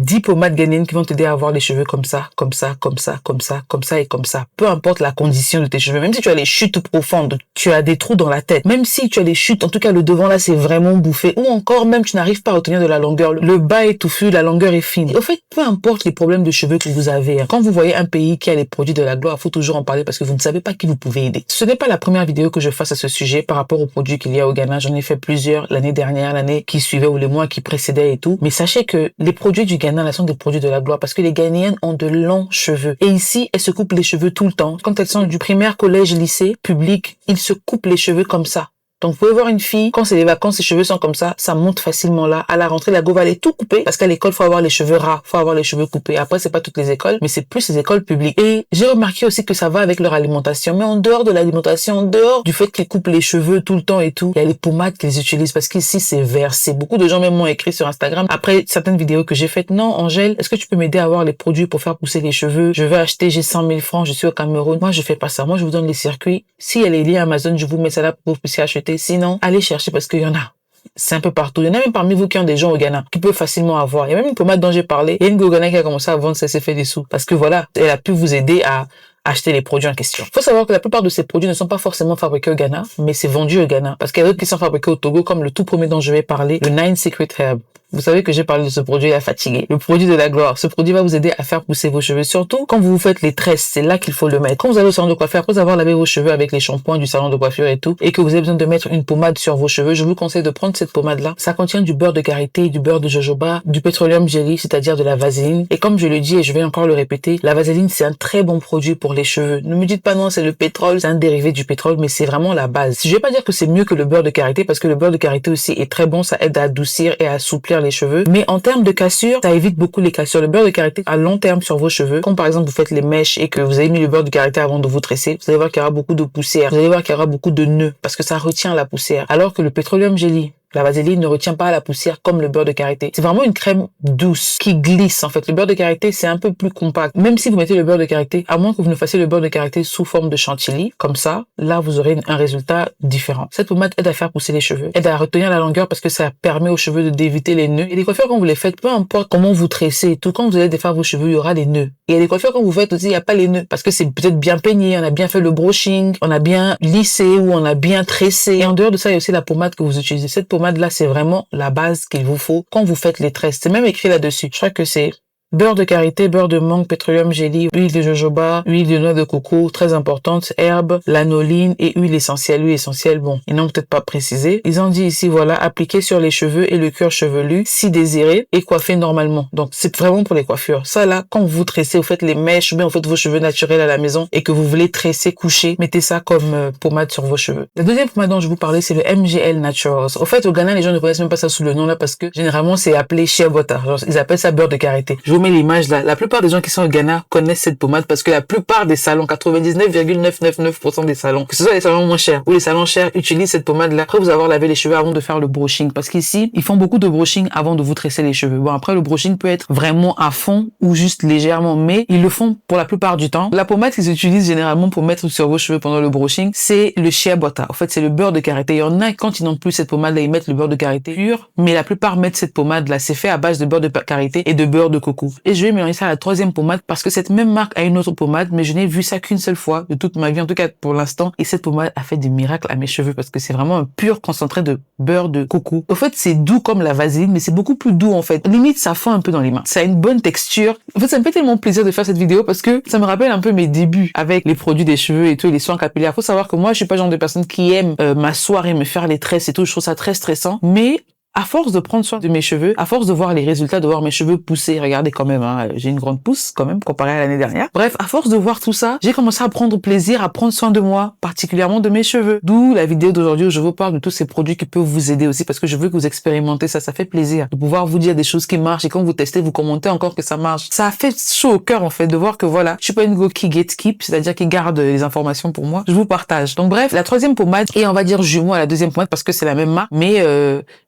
10 pommades ghanéennes qui vont t'aider à avoir les cheveux comme ça, comme ça, comme ça, comme ça, comme ça et comme ça. Peu importe la condition de tes cheveux, même si tu as les chutes profondes, tu as des trous dans la tête, même si tu as les chutes, en tout cas le devant là c'est vraiment bouffé, ou encore même tu n'arrives pas à retenir de la longueur, le bas est touffu, la longueur est fine. Et au fait, peu importe les problèmes de cheveux que vous avez, quand vous voyez un pays qui a les produits de la gloire, il faut toujours en parler parce que vous ne savez pas qui vous pouvez aider. Ce n'est pas la première vidéo que je fasse à ce sujet par rapport aux produits qu'il y a au Ghana. J'en ai fait plusieurs l'année dernière, l'année qui suivait ou les mois qui précédaient et tout. Mais sachez que les produits du Ghana là sont des produits de la gloire parce que les Ghanéennes ont de longs cheveux. Et ici, elles se coupent les cheveux tout le temps. Quand elles sont du primaire, collège, lycée, public, ils se coupent les cheveux comme ça. Donc, vous pouvez voir une fille, quand c'est les vacances, ses cheveux sont comme ça monte facilement là. À la rentrée, la go va aller tout couper parce qu'à l'école, faut avoir les cheveux ras, faut avoir les cheveux coupés. Après, c'est pas toutes les écoles, mais c'est plus les écoles publiques. Et j'ai remarqué aussi que ça va avec leur alimentation. Mais en dehors de l'alimentation, en dehors du fait qu'ils coupent les cheveux tout le temps et tout, il y a les pommades qu'ils utilisent parce qu'ici, c'est versé. Beaucoup de gens même m'ont écrit sur Instagram après certaines vidéos que j'ai faites. Non, Angèle, est-ce que tu peux m'aider à avoir les produits pour faire pousser les cheveux? Je veux acheter, j'ai 100 000 francs, je suis au Cameroun. Moi, je fais pas ça. Moi, je vous donne les circuits. Si il y a les liens Amazon, je vous mets ça là pour que vous puissiez acheter. Sinon, allez chercher parce qu'il y en a. C'est un peu partout. Il y en a même parmi vous qui ont des gens au Ghana qui peuvent facilement avoir. Il y a même une pommade dont j'ai parlé. Il y a une Ghana qui a commencé à vendre, ça s'est fait des sous. Parce que voilà, elle a pu vous aider à acheter les produits en question. Faut savoir que la plupart de ces produits ne sont pas forcément fabriqués au Ghana, mais c'est vendu au Ghana. Parce qu'il y a d'autres qui sont fabriqués au Togo, comme le tout premier dont je vais parler, le Nine Secret Herb. Vous savez que j'ai parlé de ce produit à fatiguer. Le produit de la gloire. Ce produit va vous aider à faire pousser vos cheveux. Surtout quand vous vous faites les tresses, c'est là qu'il faut le mettre. Quand vous allez au salon de coiffure, après avoir lavé vos cheveux avec les shampoings du salon de coiffure et tout, et que vous avez besoin de mettre une pommade sur vos cheveux, je vous conseille de prendre cette pommade-là. Ça contient du beurre de karité, du beurre de jojoba, du petroleum jelly, c'est-à-dire de la vaseline. Et comme je le dis et je vais encore le répéter, la vaseline c'est un très bon produit pour les cheveux. Ne me dites pas non, c'est le pétrole, c'est un dérivé du pétrole, mais c'est vraiment la base. Je vais pas dire que c'est mieux que le beurre de karité parce que le beurre de karité aussi est très bon, ça aide à adoucir et à assouplir les cheveux. Mais en termes de cassure, ça évite beaucoup les cassures. Le beurre de karité à long terme sur vos cheveux, comme par exemple vous faites les mèches et que vous avez mis le beurre de karité avant de vous tresser, vous allez voir qu'il y aura beaucoup de poussière, vous allez voir qu'il y aura beaucoup de nœuds parce que ça retient la poussière. Alors que le petroleum jelly, la vaseline ne retient pas la poussière comme le beurre de karité. C'est vraiment une crème douce qui glisse en fait. Le beurre de karité, c'est un peu plus compact. Même si vous mettez le beurre de karité, à moins que vous ne fassiez le beurre de karité sous forme de chantilly, comme ça, là vous aurez un résultat différent. Cette pommade aide à faire pousser les cheveux, aide à retenir la longueur parce que ça permet aux cheveux d'éviter les nœuds. Et les coiffures quand vous les faites, peu importe comment vous tressez et tout, quand vous allez défaire vos cheveux, il y aura des nœuds. Et il y a des coiffures quand vous faites aussi, il n'y a pas les nœuds parce que c'est peut-être bien peigné, on a bien fait le brushing, on a bien lissé ou on a bien tressé. Et en dehors de ça, il y a aussi la pommade que vous utilisez. Cette pommade là, c'est vraiment la base qu'il vous faut quand vous faites les tresses. C'est même écrit là-dessus. Je crois que c'est beurre de karité, beurre de mangue, petroleum jelly, huile de jojoba, huile de noix de coco, très importante, herbe, lanoline et huile essentielle. Huile essentielle, bon, ils n'ont peut-être pas précisé. Ils ont dit ici, voilà, appliquer sur les cheveux et le cuir chevelu, si désiré, et coiffer normalement. Donc, c'est vraiment pour les coiffures. Ça, là, quand vous tressez, vous faites les mèches, ou bien vous faites vos cheveux naturels à la maison et que vous voulez tresser, coucher, mettez ça comme pommade sur vos cheveux. La deuxième pommade dont je vous parlais, c'est le MGL Naturals. Au fait, au Ghana, les gens ne connaissent même pas ça sous le nom là parce que généralement, c'est appelé shea butter. Genre, ils appellent ça beurre de karité. Je vous mets l'image là. La plupart des gens qui sont au Ghana connaissent cette pommade parce que la plupart des salons, 99,999% des salons, que ce soit les salons moins chers ou les salons chers, utilisent cette pommade là après vous avoir lavé les cheveux avant de faire le brushing. Parce qu'ici, ils font beaucoup de brushing avant de vous tresser les cheveux. Bon, après, le brushing peut être vraiment à fond ou juste légèrement, mais ils le font pour la plupart du temps. La pommade qu'ils utilisent généralement pour mettre sur vos cheveux pendant le brushing, c'est le shea butter. En fait, c'est le beurre de karité. Il y en a quand ils n'ont plus cette pommade là, ils mettent le beurre de karité pur, mais la plupart mettent cette pommade là. C'est fait à base de beurre de karité et de beurre de coco. Et je vais mélanger ça à la troisième pommade parce que cette même marque a une autre pommade, mais je n'ai vu ça qu'une seule fois de toute ma vie, en tout cas pour l'instant. Et cette pommade a fait des miracles à mes cheveux parce que c'est vraiment un pur concentré de beurre de coco. Au fait, c'est doux comme la vaseline, mais c'est beaucoup plus doux en fait. Limite, ça fond un peu dans les mains. Ça a une bonne texture. En fait, ça me fait tellement plaisir de faire cette vidéo parce que ça me rappelle un peu mes débuts avec les produits des cheveux et tout, et les soins capillaires. Faut savoir que moi, je suis pas le genre de personne qui aime m'asseoir et me faire les tresses et tout. Je trouve ça très stressant, mais à force de prendre soin de mes cheveux, à force de voir les résultats, de voir mes cheveux pousser, regardez quand même, hein, j'ai une grande pousse quand même comparé à l'année dernière. Bref, à force de voir tout ça, j'ai commencé à prendre plaisir à prendre soin de moi, particulièrement de mes cheveux. D'où la vidéo d'aujourd'hui où je vous parle de tous ces produits qui peuvent vous aider aussi parce que je veux que vous expérimentez ça. Ça fait plaisir de pouvoir vous dire des choses qui marchent et quand vous testez, vous commentez encore que ça marche. Ça a fait chaud au cœur en fait de voir que voilà, je suis pas une go qui gatekeep, c'est-à-dire qui garde les informations pour moi. Je vous partage. Donc bref, la troisième pommade et on va dire jumeau à la deuxième pommade parce que c'est la même marque, mais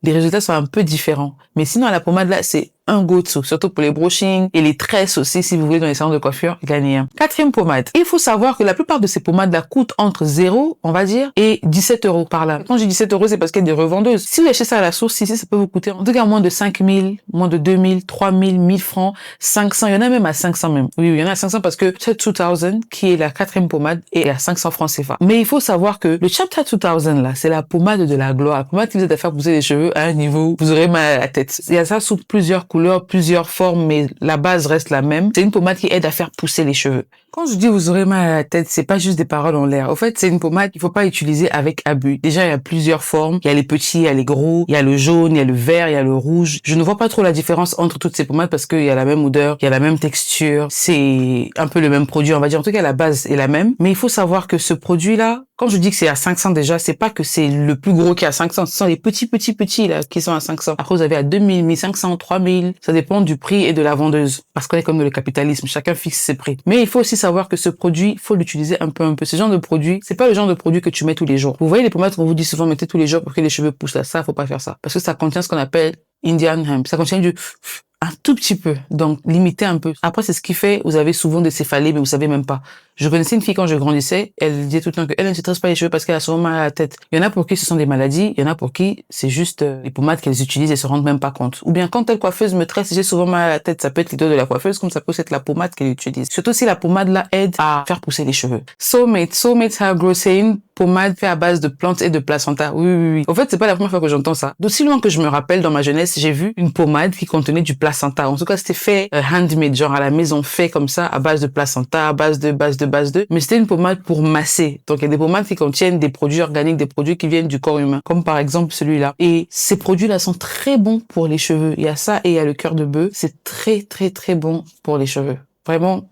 les résultats sont un peu différents. Mais sinon, la pommade là, c'est un go-to, surtout pour les brushings et les tresses aussi, si vous voulez, dans les salons de coiffure, gagnez un. Quatrième pommade. Il faut savoir que la plupart de ces pommades-là coûtent entre 0, on va dire, et 17 € par là. Quand je dis 17 €, c'est parce qu'il y a des revendeuses. Si vous achetez ça à la source, ici, ça peut vous coûter en tout cas moins de 5 000, moins de 2 000, 3 000, 1000 francs, 500. Il y en a même à 500 même. Oui, il y en a à 500 parce que Chapter 2000, qui est la quatrième pommade, est à 500 francs CFA. Mais il faut savoir que le Chapter 2000 là, c'est la pommade de la gloire. La pommade qui vous aide à faire pousser les cheveux à un niveau, vous aurez mal à la tête. Il y a ça sous plusieurs couleurs, plusieurs formes, mais la base reste la même. C'est une pommade qui aide à faire pousser les cheveux. Quand je dis vous aurez mal à la tête, c'est pas juste des paroles en l'air. Au fait, c'est une pommade qu'il faut pas utiliser avec abus. Déjà, il y a plusieurs formes. Il y a les petits, il y a les gros, il y a le jaune, il y a le vert, il y a le rouge. Je ne vois pas trop la différence entre toutes ces pommades parce qu'il y a la même odeur, il y a la même texture. C'est un peu le même produit, on va dire. En tout cas, la base est la même. Mais il faut savoir que ce produit-là, quand je dis que c'est à 500 déjà, c'est pas que c'est le plus gros qui est à 500. Ce sont les petits là qui sont à 500. Après, vous avez à 2000, 1500, 3000. Ça dépend du prix et de la vendeuse. Parce qu'on est comme dans le capitalisme. Chacun fixe ses prix. Mais il faut aussi savoir que ce produit, il faut l'utiliser un peu. Ce genre de produit, c'est pas le genre de produit que tu mets tous les jours. Vous voyez les pommades qu'on vous dit souvent mettez tous les jours pour que les cheveux poussent là. Ça, faut pas faire ça. Parce que ça contient ce qu'on appelle Indian hemp. Ça contient un tout petit peu. Donc, limitez un peu. Après, c'est ce qui fait, vous avez souvent des céphalées, mais vous savez même pas. Je connaissais une fille quand je grandissais, elle disait tout le temps qu'elle ne se tresse pas les cheveux parce qu'elle a souvent mal à la tête. Il y en a pour qui ce sont des maladies, il y en a pour qui c'est juste les pommades qu'elles utilisent et se rendent même pas compte. Ou bien quand telle coiffeuse me tresse, j'ai souvent mal à la tête, ça peut être les doigts de la coiffeuse comme ça peut être la pommade qu'elle utilise. Surtout si la pommade là aide à faire pousser les cheveux. Soulmate Hair Grow, c'est une pommade faite à base de plantes et de placenta. Oui. En fait, c'est pas la première fois que j'entends ça. D'aussi loin que je me rappelle, dans ma jeunesse, j'ai vu une pommade qui contenait du placenta. En tout cas, c'était fait handmade, genre à la maison, fait comme ça, à base de placenta, à base de. Mais c'était une pommade pour masser. Donc, il y a des pommades qui contiennent des produits organiques, des produits qui viennent du corps humain, comme par exemple celui-là. Et ces produits-là sont très bons pour les cheveux. Il y a ça et il y a le cœur de bœuf. C'est très bon pour les cheveux. Vraiment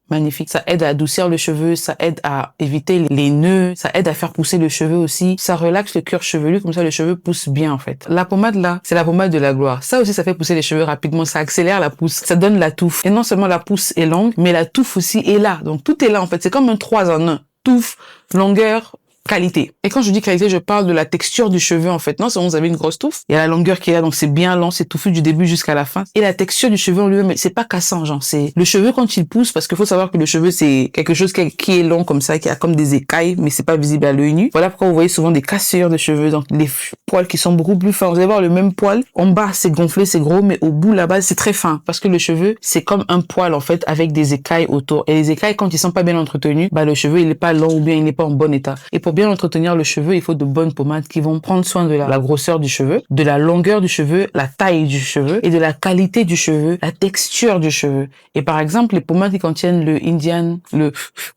magnifique. Ça aide à adoucir le cheveu, ça aide à éviter les nœuds, ça aide à faire pousser le cheveu aussi. Ça relaxe le cuir chevelu, comme ça le cheveu pousse bien en fait. La pommade là, c'est la pommade de la gloire. Ça aussi, ça fait pousser les cheveux rapidement, ça accélère la pousse, ça donne la touffe. Et non seulement la pousse est longue, mais la touffe aussi est là. Donc tout est là en fait, c'est comme un 3 en 1. Touffe, longueur, qualité. Et quand je dis qualité, je parle de la texture du cheveu en fait. Non seulement vous avez une grosse touffe, il y a la longueur qui est là, donc c'est bien long, c'est touffu du début jusqu'à la fin. Et la texture du cheveu en lui-même, c'est pas cassant, genre c'est le cheveu quand il pousse, parce qu'il faut savoir que le cheveu c'est quelque chose qui est long comme ça, qui a comme des écailles, mais c'est pas visible à l'œil nu. Voilà pourquoi vous voyez souvent des cassures de cheveux, donc les poils qui sont beaucoup plus fins. Vous allez voir le même poil, en bas c'est gonflé, c'est gros, mais au bout là-bas c'est très fin, parce que le cheveu c'est comme un poil en fait avec des écailles autour. Et les écailles quand ils sont pas bien entretenus, le cheveu il est pas long ou bien il n'est pas en bon état. Et pour bien entretenir le cheveu, il faut de bonnes pommades qui vont prendre soin de la grosseur du cheveu, de la longueur du cheveu, la taille du cheveu et de la qualité du cheveu, la texture du cheveu. Et par exemple, les pommades qui contiennent le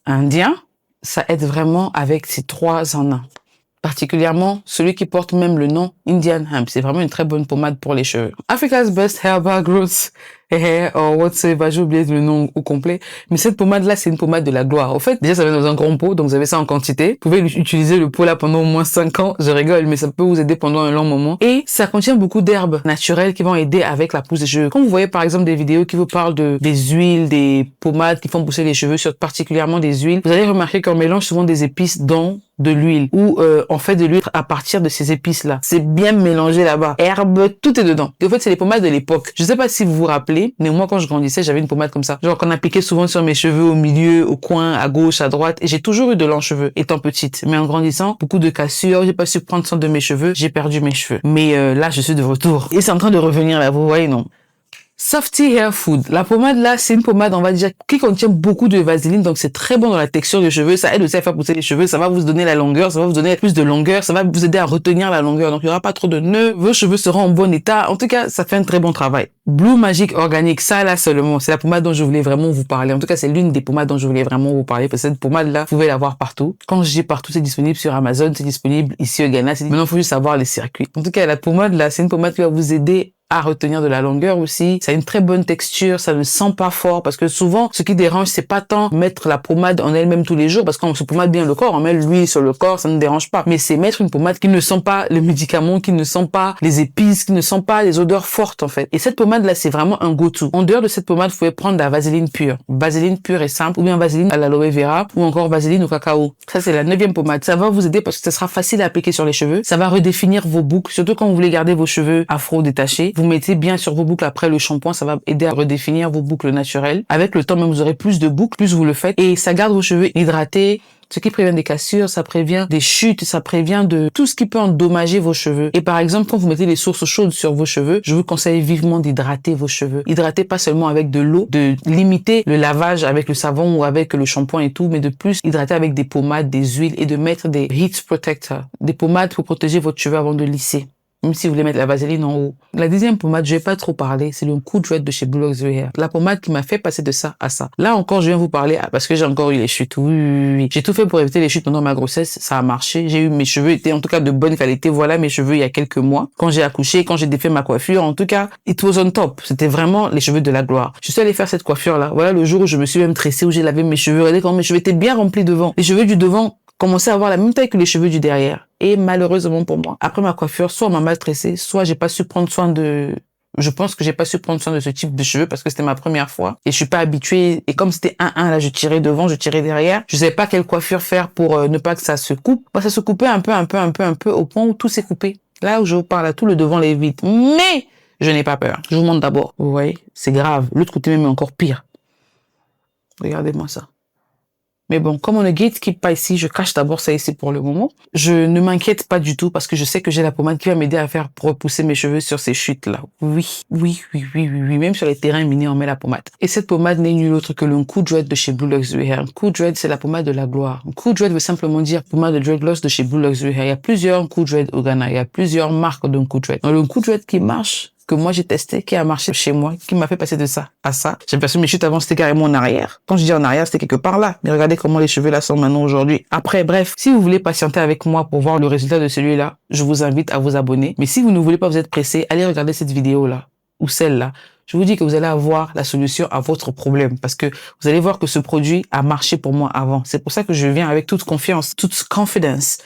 indien, ça aide vraiment avec ces 3 en 1. Particulièrement celui qui porte même le nom Indian Hemp. C'est vraiment une très bonne pommade pour les cheveux. Africa's Best Herbal Growth Hair or whatsoever, j'ai oublié le nom au complet. Mais cette pommade-là, c'est une pommade de la gloire. Au fait, déjà, ça vient dans un grand pot, donc vous avez ça en quantité. Vous pouvez utiliser le pot là pendant au moins 5 ans. Je rigole, mais ça peut vous aider pendant un long moment. Et ça contient beaucoup d'herbes naturelles qui vont aider avec la pousse des cheveux. Quand vous voyez par exemple des vidéos qui vous parlent des huiles, des pommades qui font pousser les cheveux, particulièrement des huiles, vous allez remarquer qu'on mélange souvent des épices dans de l'huile ou on fait de l'huile à partir de ces épices là. C'est bien mélangé là-bas. Herbes, tout est dedans. Et en fait, c'est les pommades de l'époque. Je sais pas si vous vous rappelez, mais moi quand je grandissais, j'avais une pommade comme ça. Genre qu'on appliquait souvent sur mes cheveux au milieu, au coin, à gauche, à droite, et j'ai toujours eu de longs cheveux étant petite. Mais en grandissant, beaucoup de cassures, j'ai pas su prendre soin de mes cheveux, j'ai perdu mes cheveux. Mais là, je suis de retour et c'est en train de revenir là, vous voyez non. Softy Hair Food. La pommade là, c'est une pommade, on va dire, qui contient beaucoup de vaseline, donc c'est très bon dans la texture des cheveux. Ça aide aussi à faire pousser les cheveux, ça va vous donner la longueur, ça va vous donner plus de longueur, ça va vous aider à retenir la longueur. Donc il y aura pas trop de nœuds, vos cheveux seront en bon état. En tout cas, ça fait un très bon travail. Blue Magic Organic, ça là seulement, c'est la pommade dont je voulais vraiment vous parler. En tout cas, c'est l'une des pommades dont je voulais vraiment vous parler parce que cette pommade là, vous pouvez la voir partout. Quand je dis partout, c'est disponible sur Amazon, c'est disponible ici au Ghana. Maintenant, il faut juste savoir les circuits. En tout cas, la pommade là, c'est une pommade qui va vous aider à retenir de la longueur aussi. Ça a une très bonne texture, ça ne sent pas fort parce que souvent, ce qui dérange, c'est pas tant mettre la pommade en elle-même tous les jours parce qu'on se pommade bien le corps, on met l'huile sur le corps, ça ne dérange pas. Mais c'est mettre une pommade qui ne sent pas le médicament, qui ne sent pas les épices, qui ne sent pas les odeurs fortes en fait. Et cette pommade-là, c'est vraiment un go-to. En dehors de cette pommade, vous pouvez prendre de la vaseline pure. Vaseline pure et simple ou bien vaseline à l'aloe vera ou encore vaseline au cacao. Ça, c'est la 9e pommade. Ça va vous aider parce que ça sera facile à appliquer sur les cheveux. Ça va redéfinir vos boucles, surtout quand vous voulez garder vos cheveux afro détachés. vous mettez bien sur vos boucles après le shampoing, ça va aider à redéfinir vos boucles naturelles. Avec le temps même, vous aurez plus de boucles, plus vous le faites et ça garde vos cheveux hydratés. Ce qui prévient des cassures, ça prévient des chutes, ça prévient de tout ce qui peut endommager vos cheveux. Et par exemple, quand vous mettez les sources chaudes sur vos cheveux, je vous conseille vivement d'hydrater vos cheveux. Hydratez pas seulement avec de l'eau, de limiter le lavage avec le savon ou avec le shampoing et tout, mais de plus hydrater avec des pommades, des huiles et de mettre des heat protectors, des pommades pour protéger votre cheveu avant de lisser. Même si vous voulez mettre la vaseline en haut. La deuxième pommade, je vais pas trop parler, c'est le Cool Dread de chez Blue Luxury Hair. La pommade qui m'a fait passer de ça à ça. Là encore, je viens vous parler parce que j'ai encore eu les chutes. Oui. J'ai tout fait pour éviter les chutes pendant ma grossesse, ça a marché. J'ai eu mes cheveux étaient en tout cas de bonne qualité. Voilà mes cheveux il y a quelques mois. Quand j'ai accouché, quand j'ai défait ma coiffure, en tout cas, it was on top. C'était vraiment les cheveux de la gloire. Je suis allée faire cette coiffure là. Voilà le jour où je me suis même tressée, où j'ai lavé mes cheveux. Regardez comment mes cheveux étaient bien remplis devant. Les cheveux du devant commençaient à avoir la même taille que les cheveux du derrière. Et malheureusement pour moi, après ma coiffure, soit on m'a mal tressé, soit j'ai pas su prendre soin je pense que j'ai pas su prendre soin de ce type de cheveux parce que c'était ma première fois et je suis pas habituée. Et comme c'était 1-1, là, je tirais devant, je tirais derrière. Je savais pas quelle coiffure faire pour ne pas que ça se coupe. Bah, ça se coupait un peu au point où tout s'est coupé. Là où je vous parle, là, tout le devant les vide. Mais je n'ai pas peur. Je vous montre d'abord. Vous voyez, c'est grave. L'autre côté même est encore pire. Regardez-moi ça. Mais bon, comme on ne gatekeep pas ici, je cache d'abord ça ici pour le moment. Je ne m'inquiète pas du tout parce que je sais que j'ai la pommade qui va m'aider à faire repousser mes cheveux sur ces chutes-là. Oui. Même sur les terrains minés, on met la pommade. Et cette pommade n'est nulle autre que le Cool Dread de chez Blue Luxury Hair. Cool Dread, c'est la pommade de la gloire. Cool Dread veut simplement dire pommade de dreadloss de chez Blue Luxury Hair. Il y a plusieurs Cool Dread au Ghana. Il y a plusieurs marques de Cool Dread. Dans le Cool Dread qui marche, que moi j'ai testé, qui a marché chez moi, qui m'a fait passer de ça à ça. J'ai perçu mes chutes avant, c'était carrément en arrière. Quand je dis en arrière, c'était quelque part là. Mais regardez comment les cheveux là sont maintenant aujourd'hui. Après, bref, si vous voulez patienter avec moi pour voir le résultat de celui-là, je vous invite à vous abonner. Mais si vous ne voulez pas vous être pressé, allez regarder cette vidéo là, ou celle-là. Je vous dis que vous allez avoir la solution à votre problème parce que vous allez voir que ce produit a marché pour moi avant. C'est pour ça que je viens avec toute confiance, toute confidence.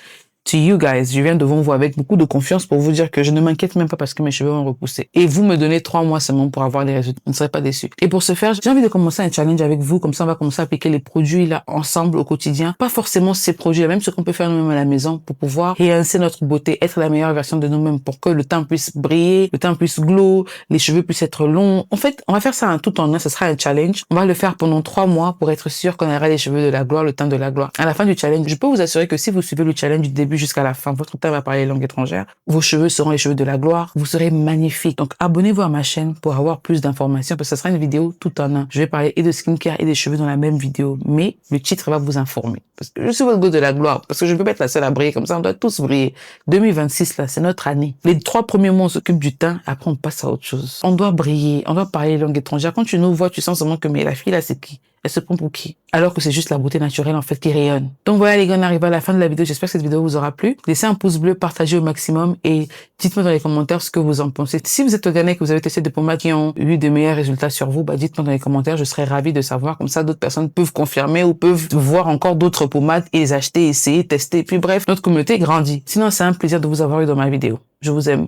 To you guys, je viens devant vous avec beaucoup de confiance pour vous dire que je ne m'inquiète même pas parce que mes cheveux vont repousser. Et vous me donnez 3 mois seulement pour avoir les résultats. Vous ne serez pas déçus. Et pour ce faire, j'ai envie de commencer un challenge avec vous. Comme ça, on va commencer à appliquer les produits là ensemble au quotidien. Pas forcément ces produits, même ce qu'on peut faire nous-mêmes à la maison pour pouvoir réinsérer notre beauté, être la meilleure version de nous-mêmes pour que le teint puisse briller, le teint puisse glow, les cheveux puissent être longs. En fait, on va faire ça tout en un. Ce sera un challenge. On va le faire pendant 3 mois pour être sûr qu'on aura les cheveux de la gloire, le teint de la gloire. À la fin du challenge, je peux vous assurer que si vous suivez le challenge du début jusqu'à la fin, votre teint va parler langue étrangère, vos cheveux seront les cheveux de la gloire, vous serez magnifique. Donc abonnez-vous à ma chaîne pour avoir plus d'informations parce que ce sera une vidéo tout en un. Je vais parler et de skincare et des cheveux dans la même vidéo, mais le titre va vous informer parce que je suis votre go de la gloire, parce que je ne peux pas être la seule à briller comme ça, on doit tous briller. 2026 là, c'est notre année. Les 3 premiers mois on s'occupe du teint, après on passe à autre chose. On doit briller, on doit parler langue étrangère. Quand tu nous vois, tu sens seulement que mais la fille là c'est qui? Elle se prend pour qui? Alors que c'est juste la beauté naturelle en fait qui rayonne. Donc voilà les gars, on arrive à la fin de la vidéo. J'espère que cette vidéo vous aura plu. Laissez un pouce bleu, partagez au maximum et dites-moi dans les commentaires ce que vous en pensez. Si vous êtes au Ghana et que vous avez testé des pommades qui ont eu de meilleurs résultats sur vous, dites-moi dans les commentaires. Je serais ravie de savoir. Comme ça, d'autres personnes peuvent confirmer ou peuvent voir encore d'autres pommades et les acheter, essayer, tester. Et puis bref, notre communauté grandit. Sinon, c'est un plaisir de vous avoir eu dans ma vidéo. Je vous aime.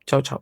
Ciao, ciao.